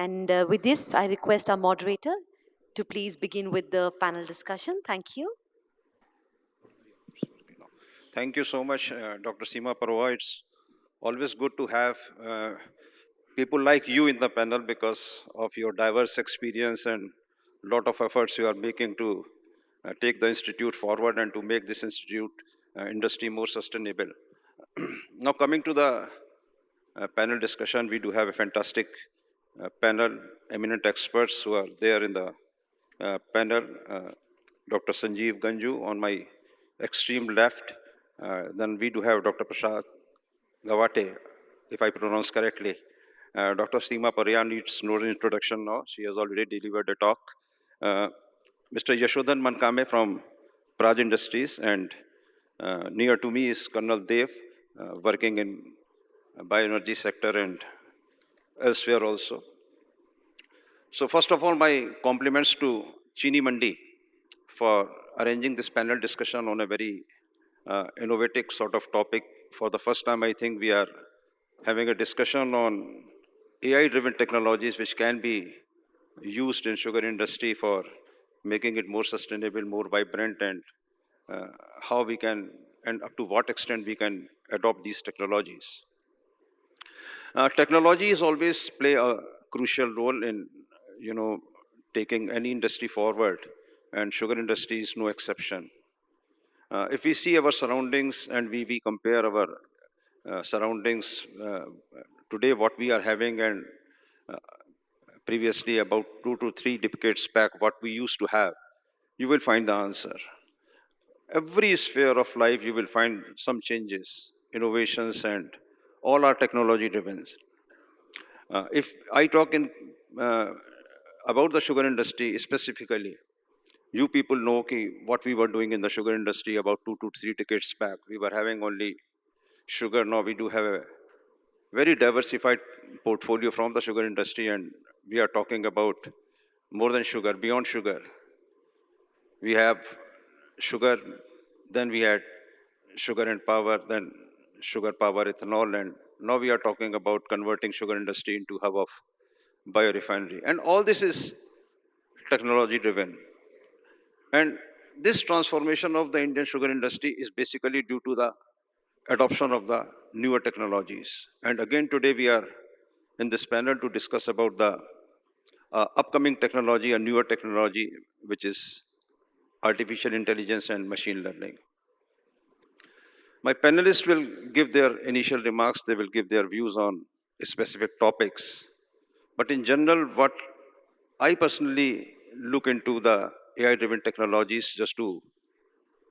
And with this, I request our moderator to please begin with the panel discussion. Thank you. Thank you so much, Dr. Seema Paroha. It's always good to have people like you in the panel because of your diverse experience and lot of efforts you are making to take the institute forward and to make this institute industry more sustainable. Now coming to the panel discussion, we do have a fantastic panel, eminent experts who are there in the panel. Dr. Sanjeev Ganjoo on my extreme left. Then we do have Dr. Prasad Ghawate, if I pronounce correctly. Dr. Seema Paroha needs no introduction now. She has already delivered a talk. Mr. Yashodhan Mankame from Praj Industries, and near to me is Colonel Dev, working in bioenergy sector and elsewhere also. So first of all, my compliments to ChiniMandi for arranging this panel discussion on a very innovative sort of topic. For the first time, I think we are having a discussion on AI-driven technologies which can be used in sugar industry for making it more sustainable, more vibrant, and how we can, and up to what extent we can adopt these technologies. Technologies always play a crucial role in, taking any industry forward, and sugar industry is no exception. If we see our surroundings and we compare our surroundings today, what we are having, and previously about 2 to 3 decades back, what we used to have, you will find the answer. Every sphere of life, you will find some changes, innovations, and all are technology driven. If I talk in about the sugar industry specifically, you people know what we were doing in the sugar industry about 2 to 3 decades back. We were having only sugar. Now we do have a very diversified portfolio from the sugar industry, and we are talking about more than sugar, beyond sugar. We have sugar, then we had sugar and power, then sugar, power, ethanol, and now we are talking about converting sugar industry into hub of biorefinery. And all this is technology driven. And this transformation of the Indian sugar industry is basically due to the adoption of the newer technologies. And again, today we are in this panel to discuss about the upcoming technology, a newer technology, which is artificial intelligence and machine learning. My panelists will give their initial remarks. They will give their views on specific topics. But in general, what I personally look into the AI-driven technologies just to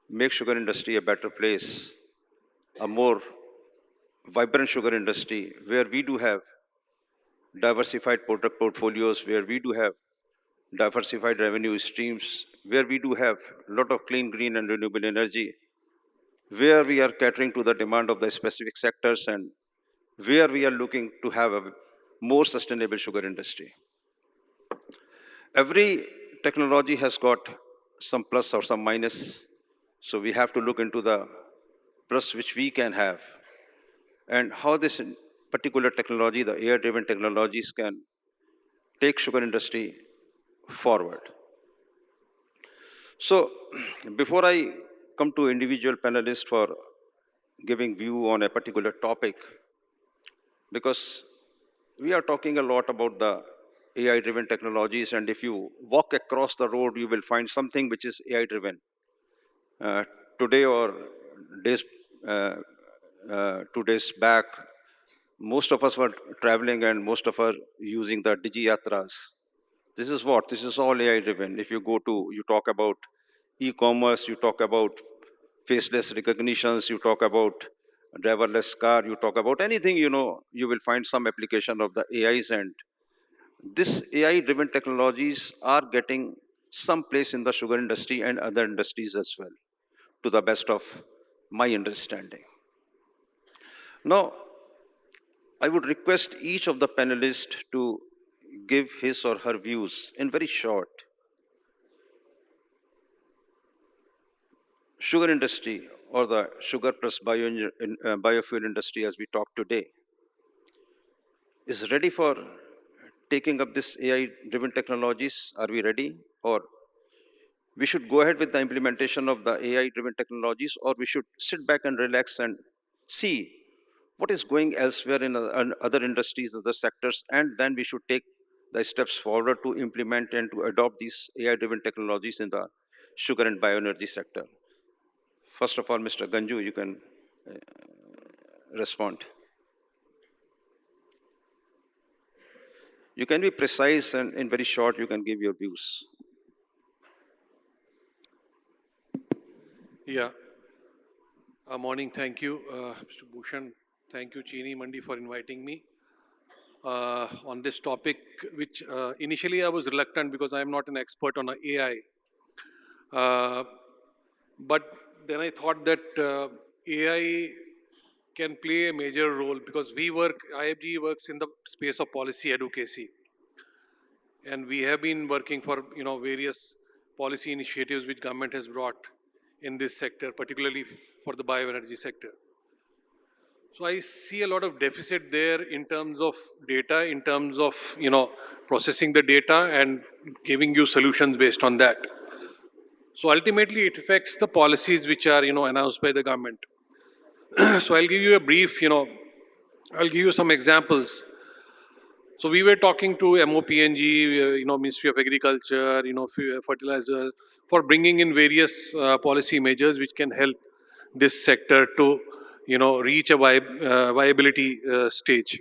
make sugar industry a better place, a more vibrant sugar industry, where we do have diversified product portfolios, where we do have diversified revenue streams, where we do have a lot of clean, green, and renewable energy, where we are catering to the demand of the specific sectors, and where we are looking to have a more sustainable sugar industry. Every technology has got some plus or some minus, so we have to look into the plus which we can have, and how this particular technology, the AI-driven technologies, can take sugar industry forward. So before I come to individual panelists for giving view on a particular topic, because we are talking a lot about the AI-driven technologies, and if you walk across the road, you will find something which is AI-driven. Today or days, 2 days back, most of us were traveling and most of us using the Digi-yatras. This is what? This is all AI-driven. If you you talk about e-commerce, you talk about faceless recognitions, you talk about driverless car, you talk about anything, you will find some application of the AIs, and this AI-driven technologies are getting some place in the sugar industry and other industries as well, to the best of my understanding. Now, I would request each of the panelists to give his or her views in very short. Sugar industry, or the sugar plus biofuel industry as we talk today, is ready for taking up this AI-driven technologies? Are we ready? Or we should go ahead with the implementation of the AI-driven technologies, or we should sit back and relax and see what is going elsewhere in other industries, other sectors, and then we should take the steps forward to implement and to adopt these AI-driven technologies in the sugar and bioenergy sector. First of all, Mr. Ganjoo, you can respond. You can be precise and in very short, you can give your views. Yeah. Morning. Thank you, Mr. Bhushan. Thank you, ChiniMandi, for inviting me on this topic, which initially I was reluctant because I am not an expert on AI. But then I thought that AI can play a major role because IFG works in the space of policy advocacy. And we have been working for various policy initiatives which government has brought in this sector, particularly for the bioenergy sector. So I see a lot of deficit there in terms of data, in terms of processing the data and giving you solutions based on that. So ultimately, it affects the policies which are announced by the government. So I'll give you a brief. I'll give you some examples. So we were talking to MOPNG, Ministry of Agriculture, fertilizer, for bringing in various policy measures which can help this sector to, reach a viability stage.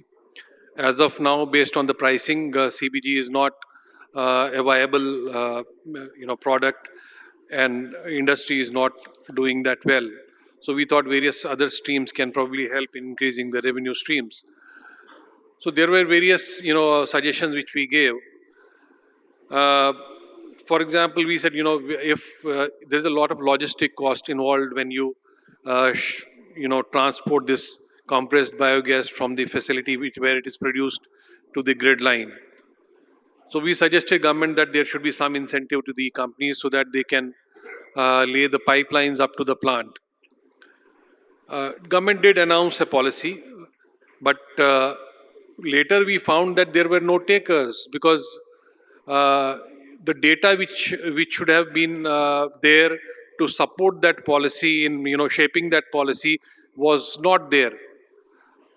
As of now, based on the pricing, CBG is not a viable, product, and industry is not doing that well. So we thought various other streams can probably help in increasing the revenue streams. So there were various, suggestions which we gave. For example, we said, if there's a lot of logistic cost involved when you, transport this compressed biogas from the facility where it is produced to the grid line. So we suggested government that there should be some incentive to the companies so that they can lay the pipelines up to the plant. Government did announce a policy, but later we found that there were no takers because the data which should have been there to support that policy in shaping that policy was not there.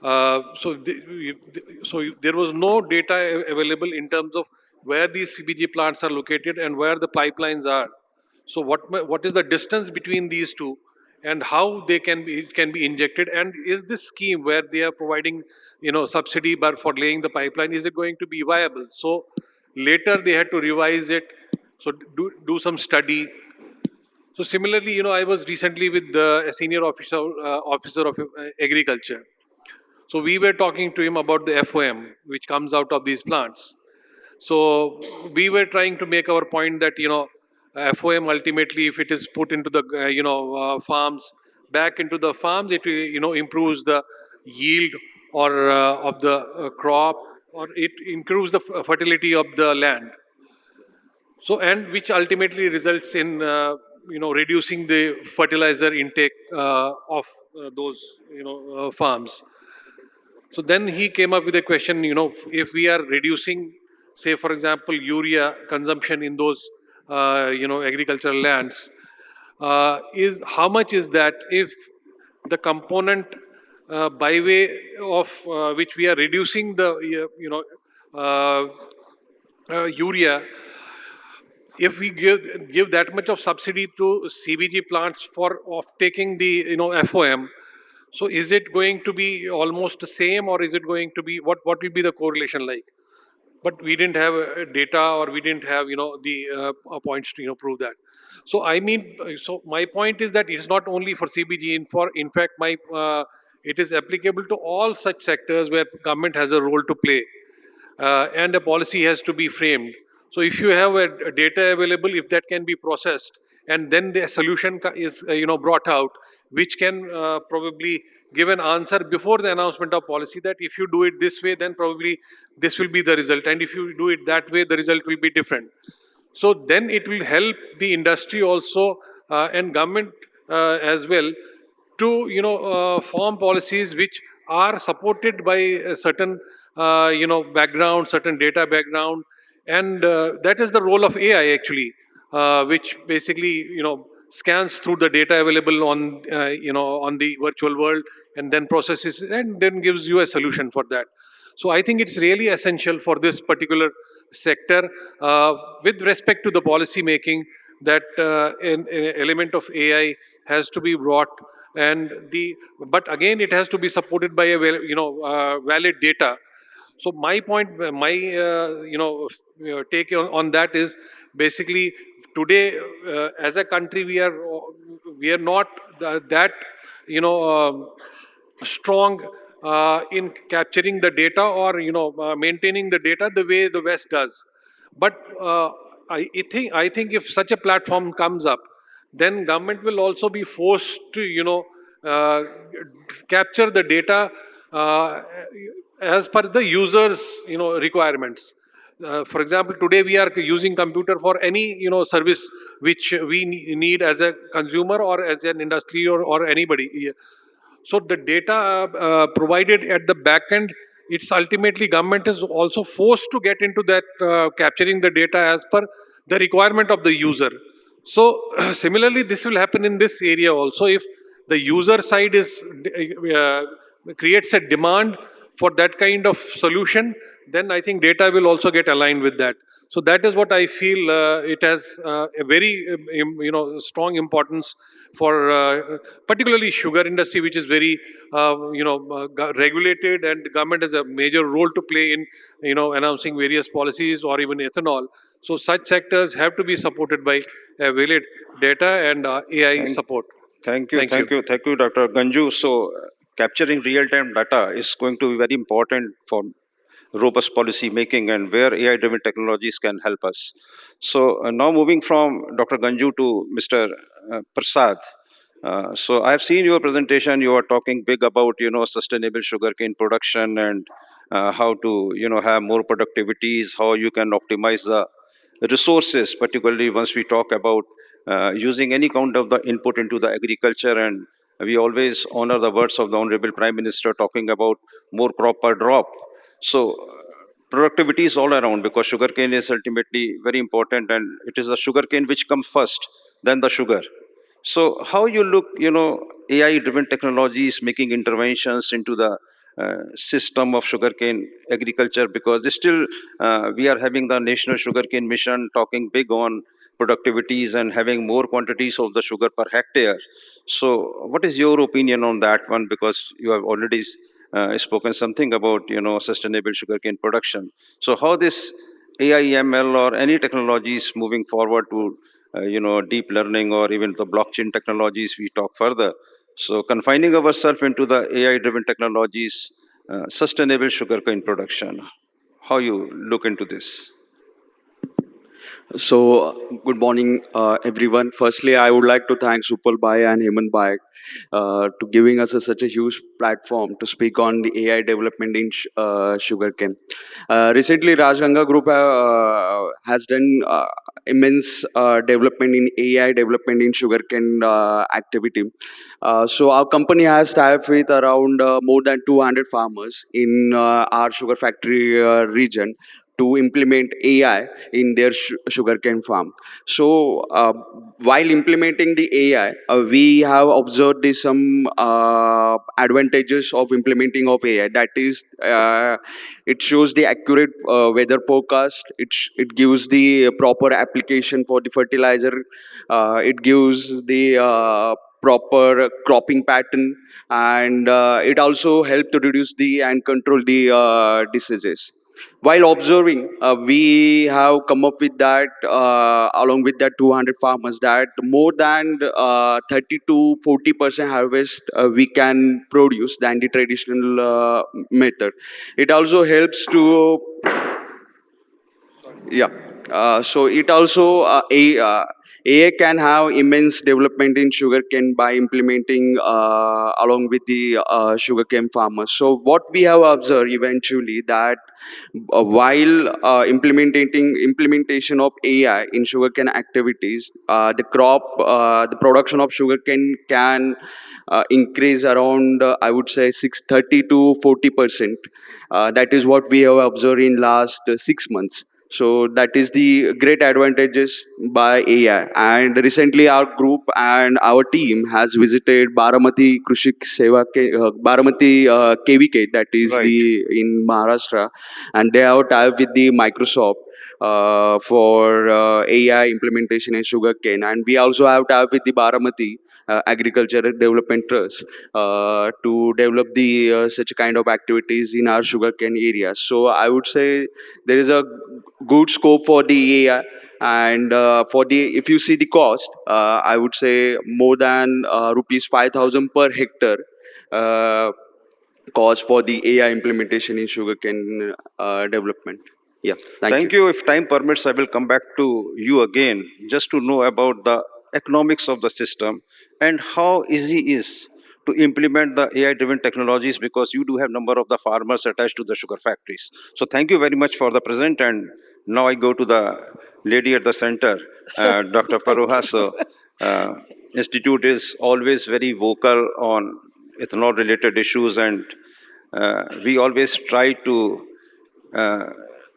So there was no data available in terms of where these CBG plants are located and where the pipelines are. So what is the distance between these two, and how they can be injected, and is this scheme where they are providing subsidy but for laying the pipeline, is it going to be viable? So later they had to revise it. So do some study. So similarly, I was recently with a senior officer of agriculture. So we were talking to him about the FOM which comes out of these plants. So we were trying to make our point that FOM ultimately, if it is put into the farms, back into the farms, it improves the yield or of the crop, or it improves the fertility of the land. So, and which ultimately results in reducing the fertilizer intake of those farms. So then he came up with a question, if we are reducing, say for example, urea consumption in those, agricultural lands, is how much is that if the component by way of which we are reducing the, urea, if we give that much of subsidy to CBG plants for off taking the FOM, so is it going to be almost the same, or is it going to be what will be the correlation like? But we didn't have data, or we didn't have the points to prove that. So I mean, so my point is that it's not only for CBG. In fact, it is applicable to all such sectors where government has a role to play, and a policy has to be framed. So if you have a data available, if that can be processed, and then the solution is brought out, which can probably give an answer before the announcement of policy, that if you do it this way, then probably this will be the result, and if you do it that way, the result will be different. So then it will help the industry also, and government as well, to form policies which are supported by a certain background, certain data background, and that is the role of AI actually, which basically scans through the data available on on the virtual world, and then processes and then gives you a solution for that. So I think it's really essential for this particular sector, with respect to the policy making, that an element of AI has to be brought, and the but again it has to be supported by a valid data. So my point, my take on that is basically today, as a country, we are not that strong in capturing the data, or maintaining the data the way the West does. But I think if such a platform comes up, then government will also be forced to uh, capture the data uh, as per the users requirements. For example, today we are using computer for any service which we need as a consumer or as an industry, or anybody. So the data provided at the back end, it's ultimately government is also forced to get into that, capturing the data as per the requirement of the user. So similarly, this will happen in this area also. If the user side is creates a demand for that kind of solution, then I think data will also get aligned with that. So that is what I feel. It has a very strong importance for particularly sugar industry, which is very regulated, and the government has a major role to play in announcing various policies, or even ethanol. So such sectors have to be supported by valid data and AI Thank, support. thank you, Thank you. thank you, thank you, Dr. Ganjoo. So, capturing real-time data is going to be very important for robust policy making and where AI-driven technologies can help us. So, now moving from Dr. Ganjoo to Mr. Prasad. So, I've seen your presentation. You are talking big about sustainable sugarcane production and how to have more productivities, how you can optimize the resources, particularly once we talk about using any kind of the input into the agriculture. And we always honor the words of the Honorable Prime Minister talking about more crop per drop. So productivity is all around because sugarcane is ultimately very important, and it is the sugarcane which comes first, then the sugar. So how you look, AI-driven technologies making interventions into the system of sugarcane agriculture, because still we are having the National Sugarcane Mission talking big on productivities and having more quantities of the sugar per hectare. So what is your opinion on that one? Because you have already spoken something about, sustainable sugarcane production. So how this AI/ML or any technologies moving forward to deep learning or even the blockchain technologies we talk further. So confining ourselves into the AI-driven technologies, sustainable sugarcane production. How you look into this? So, good morning, everyone. Firstly, I would like to thank Supal Bhai and Hemant Bhai to giving us such a huge platform to speak on the AI development in sugarcane. Recently, Rajganga Group has done immense development in AI development in sugarcane activity. So, our company has tied with around more than 200 farmers in our sugar factory region to implement AI in their sugarcane farm. So while implementing the AI, we have observed some advantages of implementing of AI. That is, it shows the accurate weather forecast. It gives the proper application for the fertilizer. It gives the proper cropping pattern, and it also help to reduce the and control the diseases. While observing, we have come up with that, along with that 200 farmers, that more than 30 to 40% harvest we can produce than the traditional method. It also helps to, yeah. So it also AI can have immense development in sugarcane by implementing along with the sugarcane farmers. So what we have observed eventually that while implementation of AI in sugarcane activities, the production of sugarcane can increase around I would say 630 to 40%. That is what we have observed in last 6 months. So that is the great advantages by AI. And recently, our group and our team has visited Baramati KVK, that is Right. the in Maharashtra, and they have tied with the Microsoft for AI implementation in sugarcane. And we also have tied with the Baramati Agricultural Development Trust to develop the such kind of activities in our sugarcane areas. So I would say there is a good scope for the AI. And for the if you see the cost, I would say more than rupees 5,000 per hectare uh, cost for the AI implementation in sugarcane development. Yeah, thank you. Thank you. If time permits, I will come back to you again just to know about the economics of the system and how easy is to implement the AI-driven technologies because you do have number of the farmers attached to the sugar factories. So thank you very much for the present. And now I go to the lady at the center, Dr. Paroha. So Institute is always very vocal on ethanol-related issues, and we always try to uh,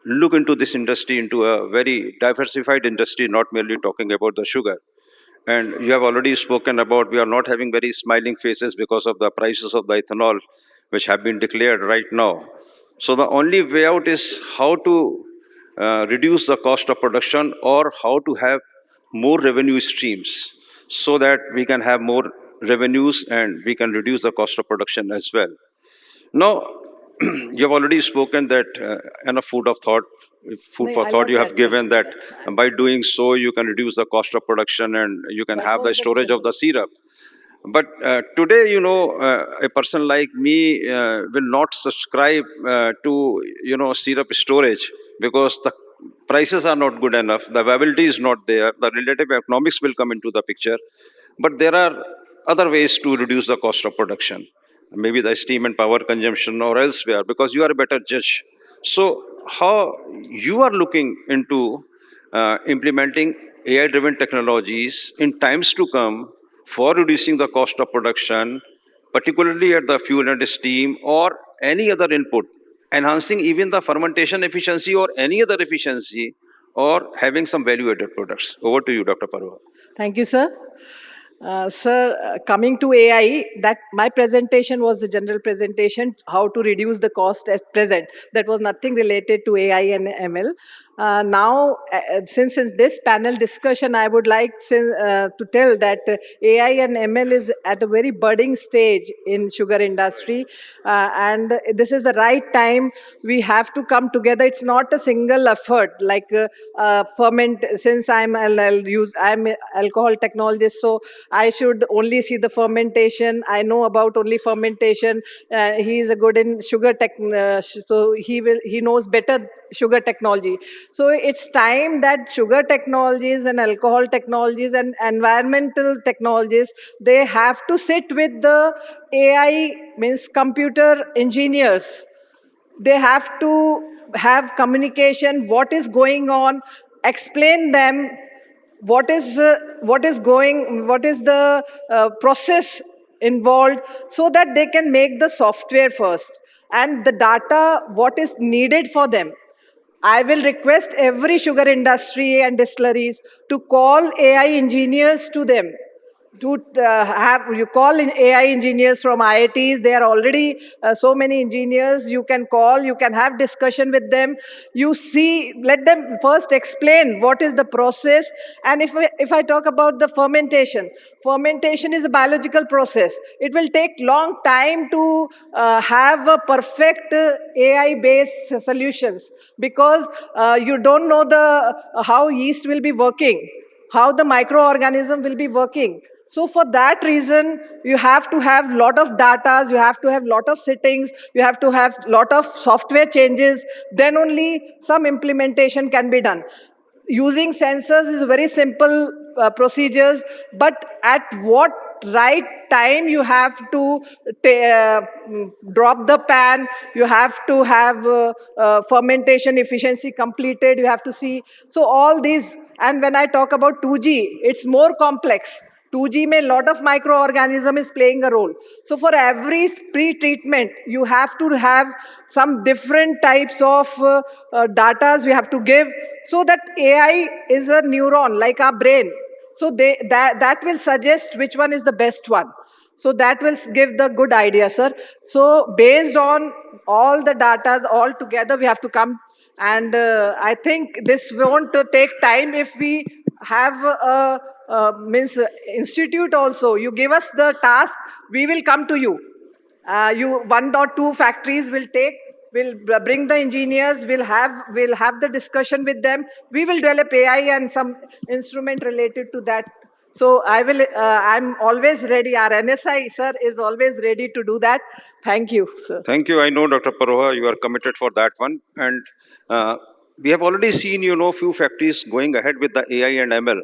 look into this industry into a very diversified industry, not merely talking about the sugar. And you have already spoken about we are not having very smiling faces because of the prices of the ethanol, which have been declared right now. So the only way out is how to reduce the cost of production or how to have more revenue streams so that we can have more revenues and we can reduce the cost of production as well. Now, you have already spoken that enough food No, for I thought want you to have add given something. that by doing so you can reduce the cost of production and you can That have the was the storage of general. the syrup. But today, a person like me will not subscribe to, syrup storage because the prices are not good enough. The viability is not there. The relative economics will come into the picture. But there are other ways to reduce the cost of production, maybe the steam and power consumption or elsewhere, because you are a better judge. So, how you are looking into implementing AI-driven technologies in times to come for reducing the cost of production, particularly at the fuel and steam or any other input, enhancing even the fermentation efficiency or any other efficiency, or having some value-added products. Over to you, Dr. Paroha. Thank you, sir. Sir, coming to AI, that my presentation was the general presentation, how to reduce the cost at present. That was nothing related to AI and ML. Now, since in this panel discussion, I would like to tell that AI and ML is at a very budding stage in sugar industry, and this is the right time. We have to come together. It's not a single effort like ferment. Since I'm alcohol technologist, so I should only see the fermentation. I know about only fermentation. He is a good in sugar tech, so he knows better sugar technology. So it's time that sugar technologies and alcohol technologies and environmental technologies, they have to sit with the AI, means computer engineers. They have to have communication, what is going on, explain them what is the process involved, so that they can make the software first and the data what is needed for them. I will request every sugar industry and distilleries to call AI engineers to them, to have you call in AI engineers from IITs. There are already so many engineers. You can call, you can have discussion with them. You see, let them first explain what is the process. And if I talk about the fermentation is a biological process. It will take long time to have a perfect AI based solutions, because you don't know the how yeast will be working, how the microorganism will be working. So for that reason, you have to have lot of data, you have to have lot of settings, you have to have lot of software changes, then only some implementation can be done. using sensors is very simple procedures, but at what right time you have to drop the pan, you have to have fermentation efficiency completed, you have to see. So all these, and when I talk about 2G, it's more complex. 2G may lot of microorganism is playing a role. So for every pre-treatment, you have to have some different types of data we have to give, so that AI is a neuron like our brain. So that will suggest which one is the best one. So that will give the good idea, sir. So based on all the data all together, we have to come. And I think this won't take time if we have means institute also. You give us the task, we will come to you. You 1 or 2 factories will take. We'll bring the engineers. We'll have the discussion with them. We will develop AI and some instrument related to that. So I will. I'm always ready. Our NSI sir is always ready to do that. Thank you, sir. Thank you. I know, Dr. Paroha, you are committed for that one. And we have already seen, few factories going ahead with the AI and ML.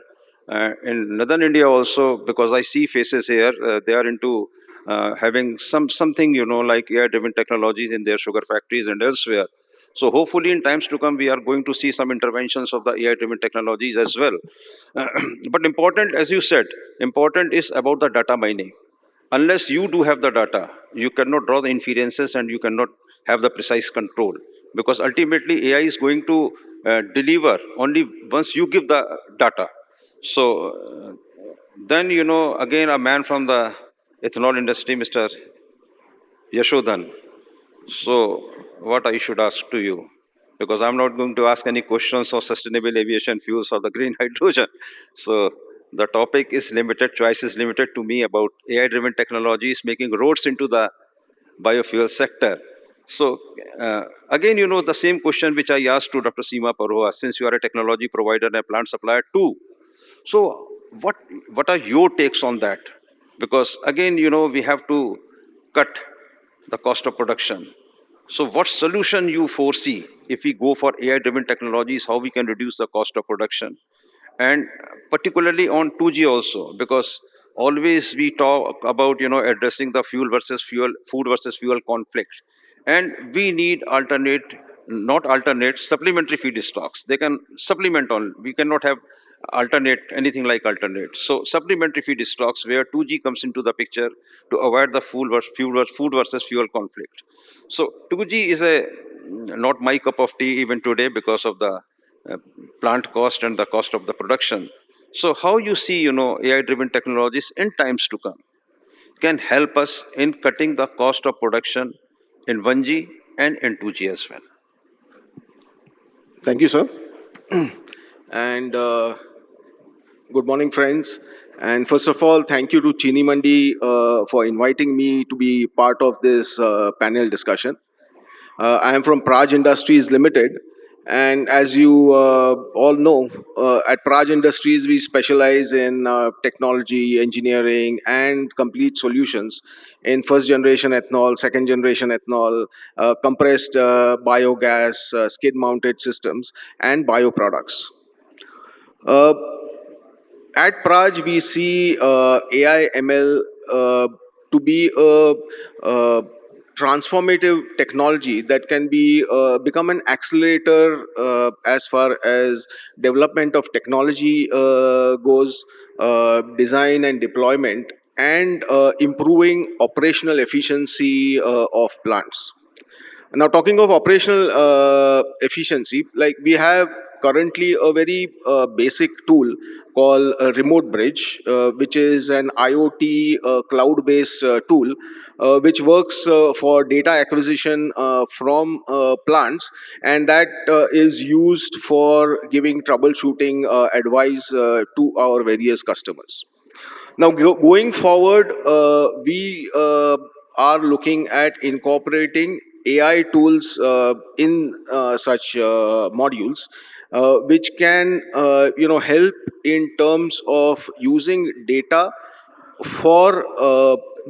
In northern India also, because I see faces here, they are into having something, like AI-driven technologies in their sugar factories and elsewhere. So hopefully in times to come, we are going to see some interventions of the AI-driven technologies as well. But important, as you said, important is about the data mining. Unless you do have the data, you cannot draw the inferences and you cannot have the precise control. Because ultimately, AI is going to deliver only once you give the data. So then, again, a man from the ethanol industry, Mr. Yashodhan. So, what I should ask to you, because I'm not going to ask any questions of sustainable aviation fuels or the green hydrogen. So, the topic is limited, choice is limited to me about AI-driven technologies making roads into the biofuel sector. So, again, the same question which I asked to Dr. Seema Paroha, since you are a technology provider and a plant supplier too. So, what are your takes on that? Because again, we have to cut the cost of production. So what solution you foresee if we go for AI-driven technologies, how we can reduce the cost of production? And particularly on 2G also, because always we talk about, addressing the fuel versus fuel, food versus fuel conflict. And we need not alternate, supplementary feedstocks. They can supplement on, we cannot have alternate, anything like alternate. So supplementary feedstocks where 2G comes into the picture to avoid the food versus fuel conflict. So 2G is not my cup of tea even today because of the plant cost and the cost of the production. So how you see, AI-driven technologies in times to come can help us in cutting the cost of production in 1G and in 2G as well. Thank you, sir. And good morning, friends. And first of all, thank you to ChiniMandi for inviting me to be part of this panel discussion. I am from Praj Industries Limited. And as you all know, at Praj Industries, we specialize in technology, engineering, and complete solutions in first generation ethanol, second generation ethanol, compressed biogas, skid mounted systems, and bioproducts. Uh, at Praj, we see AI ML to be a transformative technology that can be become an accelerator as far as development of technology goes, design and deployment, and improving operational efficiency of plants. Now, talking of operational efficiency, like we have currently a very basic tool called Remote Bridge, which is an IoT cloud-based tool, which works for data acquisition from plants, and that is used for giving troubleshooting advice to our various customers. Now, going forward, we are looking at incorporating AI tools in such modules, which can, help in terms of using data for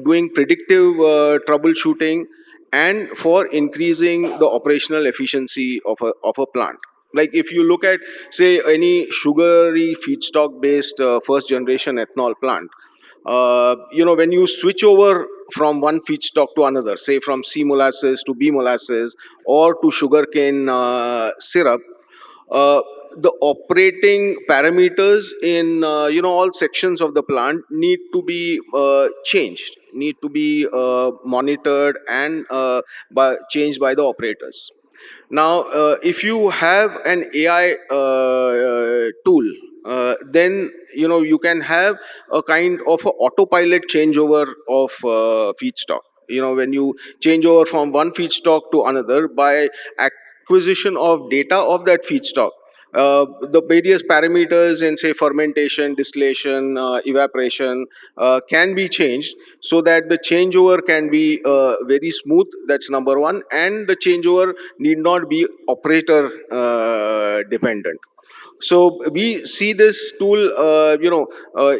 doing predictive troubleshooting and for increasing the operational efficiency of a plant. Like if you look at, say, any sugary feedstock based first generation ethanol plant, when you switch over from one feedstock to another, say from C molasses to B molasses or to sugarcane syrup, uh, the operating parameters in all sections of the plant need to be changed, need to be monitored and changed by the operators. Now, if you have an AI tool, then you can have a kind of a autopilot changeover of feedstock. When you change over from one feedstock to another by acquisition of data of that feedstock, the various parameters in, say, fermentation, distillation, evaporation can be changed so that the changeover can be very smooth. That's number one. And the changeover need not be operator dependent. So we see this tool,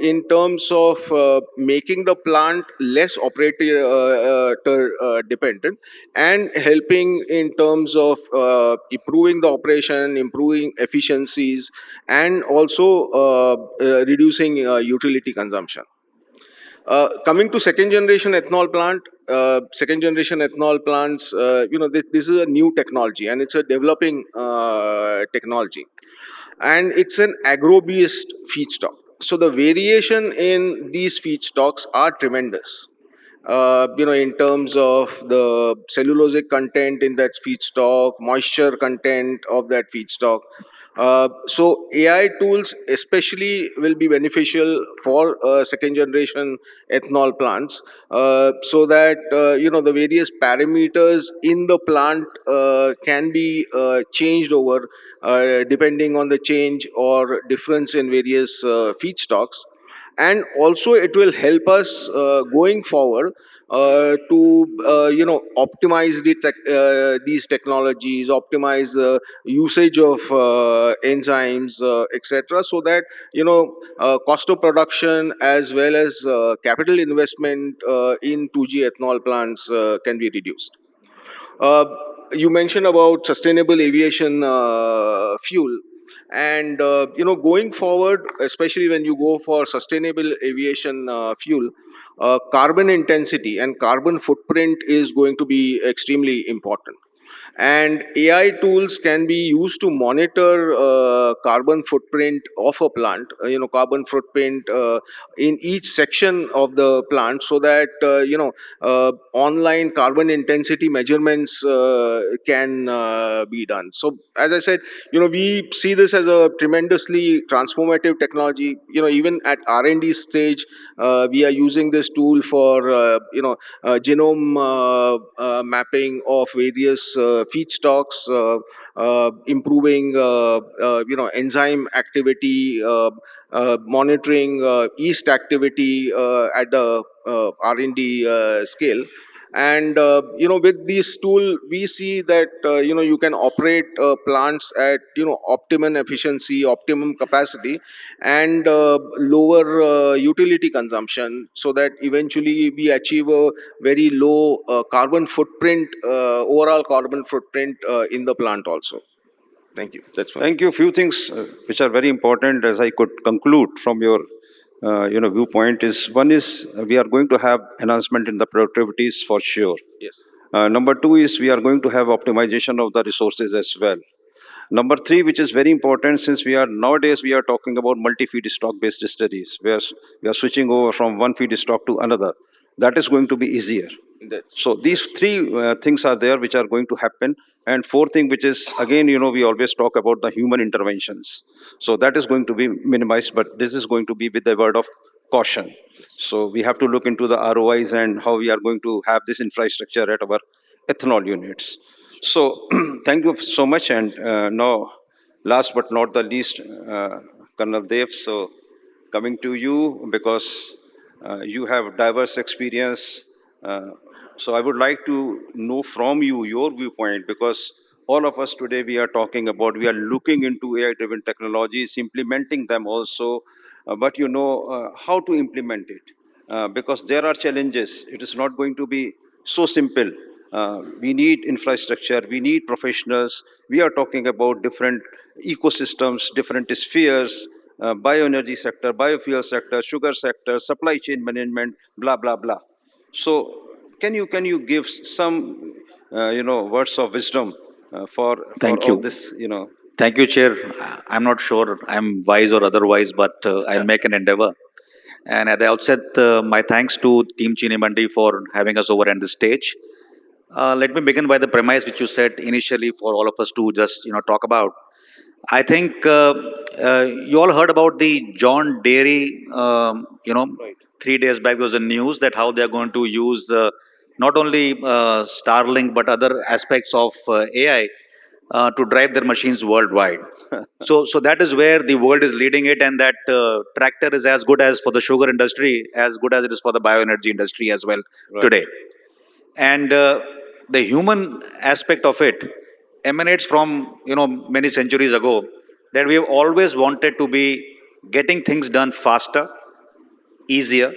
in terms of making the plant less operator dependent and helping in terms of improving the operation, improving efficiencies, and also reducing utility consumption. Coming to second generation ethanol plants, this is a new technology and it's a developing technology, and it's an agro-based feedstock. So the variation in these feedstocks are tremendous. In terms of the cellulosic content in that feedstock, moisture content of that feedstock. So AI tools especially will be beneficial for second generation ethanol plants, so that the various parameters in the plant can be changed over depending on the change or difference in various feedstocks. And also it will help us going forward to optimize these technologies, optimize the usage of enzymes, etc., so that cost of production as well as capital investment in 2G ethanol plants can be reduced. uh, you mentioned about sustainable aviation fuel, and going forward, especially when you go for sustainable aviation fuel, carbon intensity and carbon footprint is going to be extremely important. And AI tools can be used to monitor carbon footprint of a plant, carbon footprint in each section of the plant, so that online carbon intensity measurements can be done. So as I said, we see this as a tremendously transformative technology. Even at R&D stage, we are using this tool for genome mapping of various feedstocks, improving enzyme activity, monitoring yeast activity at the R&D scale. And with this tool we see that you can operate plants at optimum efficiency, optimum capacity, and lower utility consumption, so that eventually we achieve a very low carbon footprint, overall carbon footprint in the plant also. Thank you. That's fine. Thank you. Few things which are very important, as I could conclude from your viewpoint, is one is we are going to have enhancement in the productivities for sure. Yes. Number two is we are going to have optimization of the resources as well. Number three, which is very important, since we are nowadays we are talking about multi-feedstock based distilleries, where we are switching over from one feedstock to another. That is going to be easier. So these three things are there which are going to happen. And fourth thing, which is again, we always talk about the human interventions. So that is going to be minimized, but this is going to be with the word of caution. So we have to look into the ROIs and how we are going to have this infrastructure at our ethanol units. So thank you so much. And now, last but not the least, Colonel Dev. So coming to you, because you have diverse experience. So I would like to know from you your viewpoint, because all of us today we are talking about, we are looking into AI-driven technologies, implementing them also, but how to implement it, because there are challenges. It is not going to be so simple. We need infrastructure, we need professionals. We are talking about different ecosystems, different spheres, bioenergy sector, biofuel sector, sugar sector, supply chain management, blah, blah, blah. So can you give some, words of wisdom for Thank all you. this, Thank you, Chair. I'm not sure I'm wise or otherwise, but I'll make an endeavor. And at the outset, my thanks to Team ChiniMandi for having us over on the stage. Let me begin by the premise which you said initially for all of us to just talk about. I think you all heard about the John Dairy. 3 days back there was a news that how they are going to use not only Starlink but other aspects of AI to drive their machines worldwide. So that is where the world is leading it, and that tractor is as good as for the sugar industry, as good as it is for the bioenergy industry as well today. And the human aspect of it emanates from many centuries ago, that we have always wanted to be getting things done faster, easier,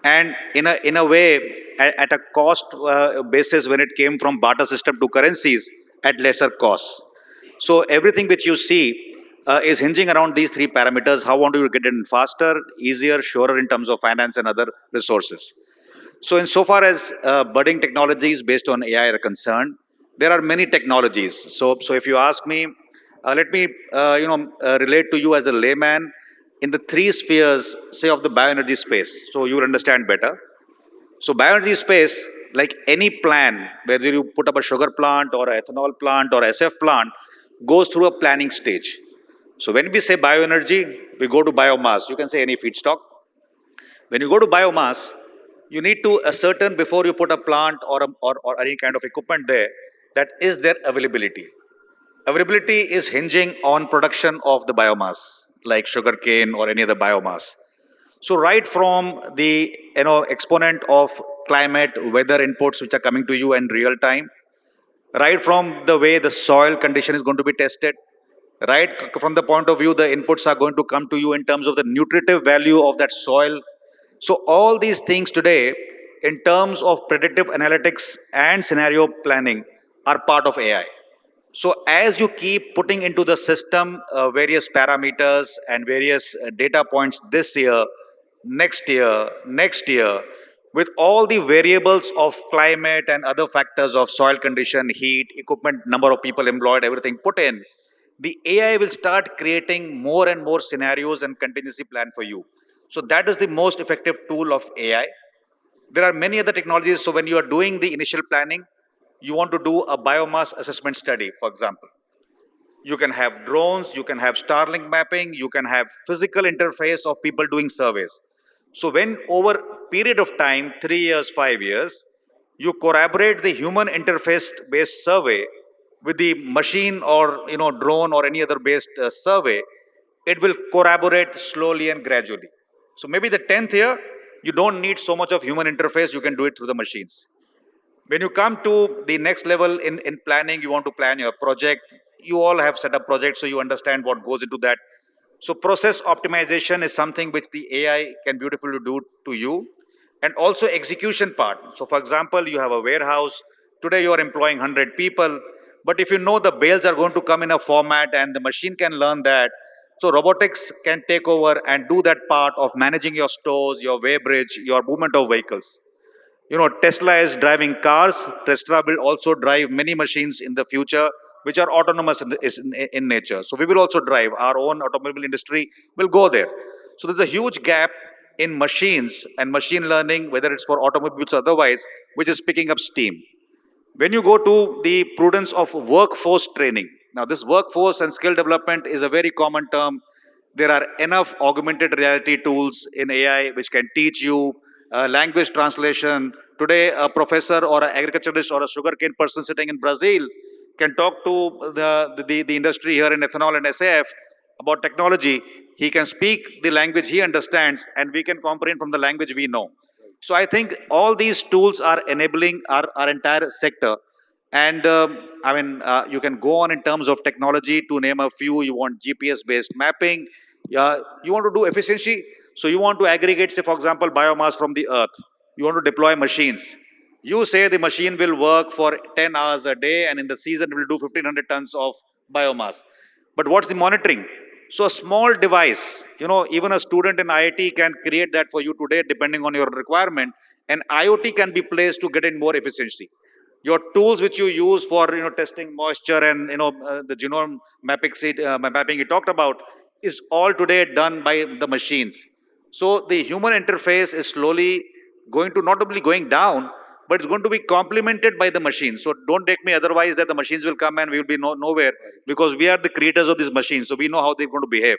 and in a way at a cost basis when it came from barter system to currencies at lesser costs. So everything which you see is hinging around these three parameters: how want you to get it in faster, easier, surer in terms of finance and other resources. So insofar as budding technologies based on AI are concerned, there are many technologies. So if you ask me, let me relate to you as a layman in the three spheres, say of the bioenergy space, so you will understand better. So bioenergy space, like any plan, whether you put up a sugar plant or an ethanol plant or SF plant, goes through a planning stage. So when we say bioenergy, we go to biomass. You can say any feedstock. When you go to biomass, you need to ascertain before you put a plant or any kind of equipment there, that is their availability. Availability is hinging on production of the biomass, like sugarcane or any other biomass. So right from the exponent of climate, weather inputs which are coming to you in real time, right from the way the soil condition is going to be tested, right from the point of view the inputs are going to come to you in terms of the nutritive value of that soil. So all these things today, in terms of predictive analytics and scenario planning, are part of AI. So as you keep putting into the system various parameters and various data points this year, next year, with all the variables of climate and other factors of soil condition, heat, equipment, number of people employed, everything put in, the AI will start creating more and more scenarios and contingency plan for you. So that is the most effective tool of AI. There are many other technologies. So when you are doing the initial planning, you want to do a biomass assessment study, for example. You can have drones, you can have Starlink mapping, you can have physical interface of people doing surveys. So when over period of time, 3 years, 5 years, you corroborate the human interface based survey with the machine or drone or any other based survey, it will corroborate slowly and gradually. So maybe the 10th year, you don't need so much of human interface, you can do it through the machines. When you come to the next level in planning, you want to plan your project. You all have set up projects, so you understand what goes into that. So process optimization is something which the AI can beautifully do to you. And also execution part. So for example, you have a warehouse. Today you are employing 100 people. But if you know the bales are going to come in a format and the machine can learn that, so robotics can take over and do that part of managing your stores, your weighbridge, your movement of vehicles. Tesla is driving cars. Tesla will also drive many machines in the future, which are autonomous in nature. So we will also drive. Our own automobile industry will go there. So there's a huge gap in machines and machine learning, whether it's for automobiles or otherwise, which is picking up steam. When you go to the prudence of workforce training, now this workforce and skill development is a very common term. There are enough augmented reality tools in AI which can teach you language translation. Today, a professor or an agriculturalist or a sugarcane person sitting in Brazil can talk to the industry here in ethanol and SAF about technology. He can speak the language he understands, and we can comprehend from the language we know. So I think all these tools are enabling our entire sector. And you can go on in terms of technology to name a few. You want GPS-based mapping. You want to do efficiency. So you want to aggregate, say, for example, biomass from the earth. You want to deploy machines. You say the machine will work for 10 hours a day and in the season it will do 1500 tons of biomass. But what's the monitoring? So a small device, even a student in IIT can create that for you today depending on your requirement, and IoT can be placed to get in more efficiency. Your tools which you use for testing moisture and the genome mapping you talked about is all today done by the machines. So the human interface is slowly going to not only going down, but it's going to be complemented by the machines. So don't take me otherwise that the machines will come and we will be nowhere, because we are the creators of these machines. So we know how they're going to behave.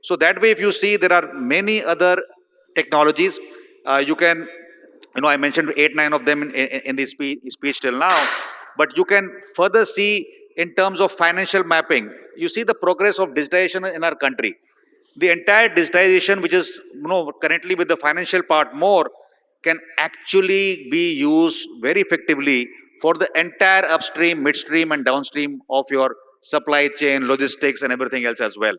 So that way, if you see, there are many other technologies. You can, I mentioned 8, 9 of them in the speech till now, but you can further see in terms of financial mapping. You see the progress of digitization in our country. The entire digitization, which is currently with the financial part more, can actually be used very effectively for the entire upstream, midstream, and downstream of your supply chain, logistics, and everything else as well.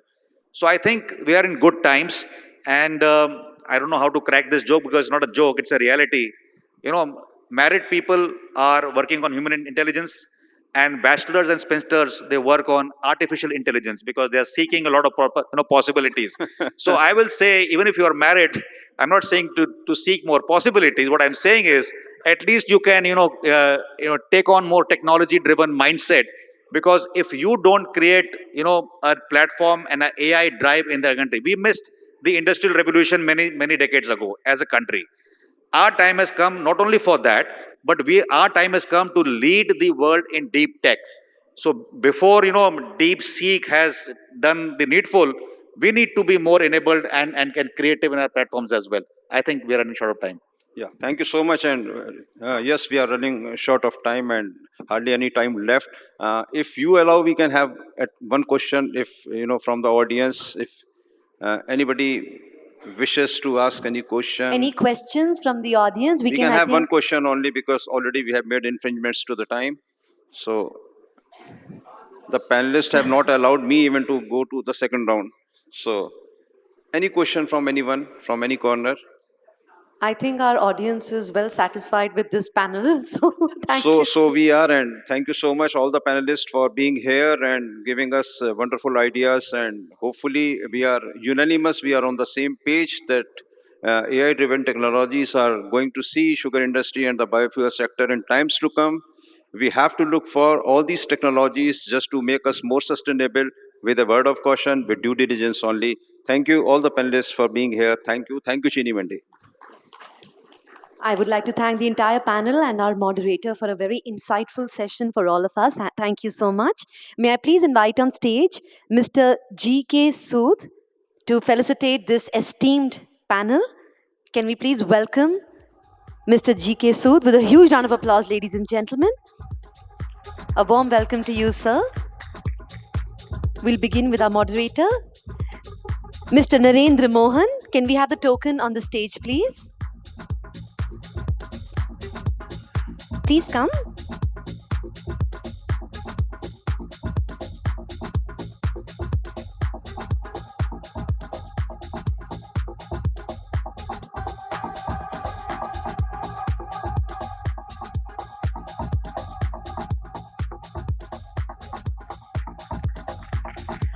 So I think we are in good times, and I don't know how to crack this joke because it's not a joke; it's a reality. Married people are working on human intelligence, and bachelors and spinsters, they work on artificial intelligence because they are seeking a lot of possibilities. So I will say, even if you are married, I'm not saying to seek more possibilities. What I'm saying is, at least you can take on more technology driven mindset, because if you don't create a platform and an AI drive in the country, we missed the industrial revolution many decades ago as a country. Our time has come not only for that, but our time has come to lead the world in deep tech. So before deep seek has done the needful, we need to be more enabled and creative in our platforms as well. I think we are running short of time. Yeah, thank you so much. And yes, we are running short of time and hardly any time left. If you allow, we can have one question, if from the audience, if anybody wishes to ask any question. Any questions from the audience? We can have one question only, because already we have made infringements to the time. So the panelists have not allowed me even to go to the second round. So any question from anyone, from any corner? I think our audience is well satisfied with this panel. So thank you. So we are, and thank you so much all the panelists for being here and giving us wonderful ideas. And hopefully we are unanimous, we are on the same page that AI-driven technologies are going to see sugar industry and the biofuel sector in times to come. We have to look for all these technologies just to make us more sustainable, with a word of caution, with due diligence only. Thank you all the panelists for being here. Thank you, ChiniMandi. I would like to thank the entire panel and our moderator for a very insightful session for all of us. Thank you so much. May I please invite on stage Mr. G.K. Sood to felicitate this esteemed panel. Can we please welcome Mr. G.K. Sood with a huge round of applause, ladies and gentlemen. A warm welcome to you, sir. We'll begin with our moderator, Mr. Narendra Mohan. Can we have the token on the stage, please? Please come.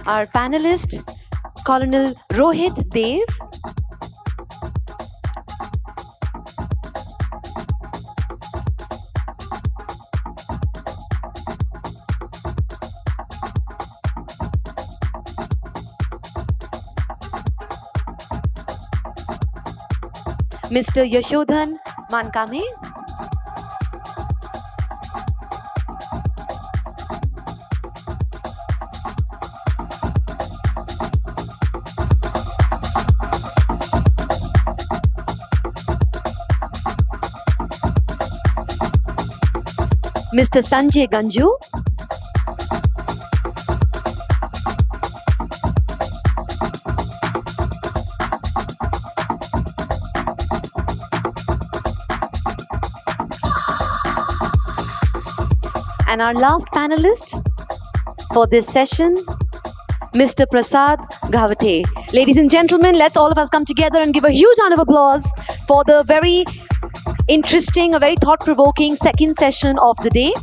Our panelist, Colonel Rohit Dev. Mr. Yashodhan Mankame. Mr. Sanjay Ganjoo. And our last panelist for this session, Mr. Prasad Ghawate. Ladies and gentlemen, let's all of us come together and give a huge round of applause for the very interesting, a very thought-provoking second session of the day.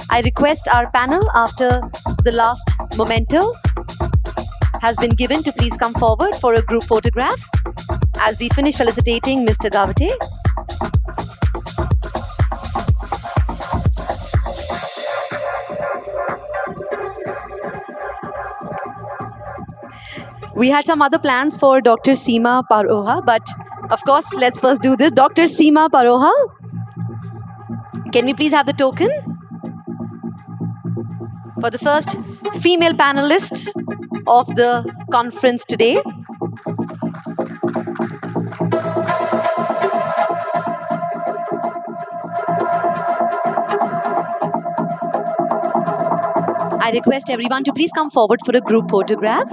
I request our panel, after the last memento has been given, to please come forward for a group photograph as we finish felicitating Mr. Ghawate. We had some other plans for Dr. Seema Paroha, but of course, let's first do this. Dr. Seema Paroha, can we please have the token for the first female panelist of the conference today? I request everyone to please come forward for a group photograph.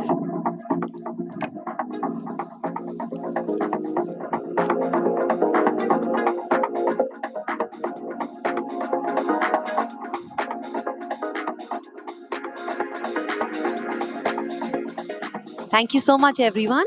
Thank you so much, everyone.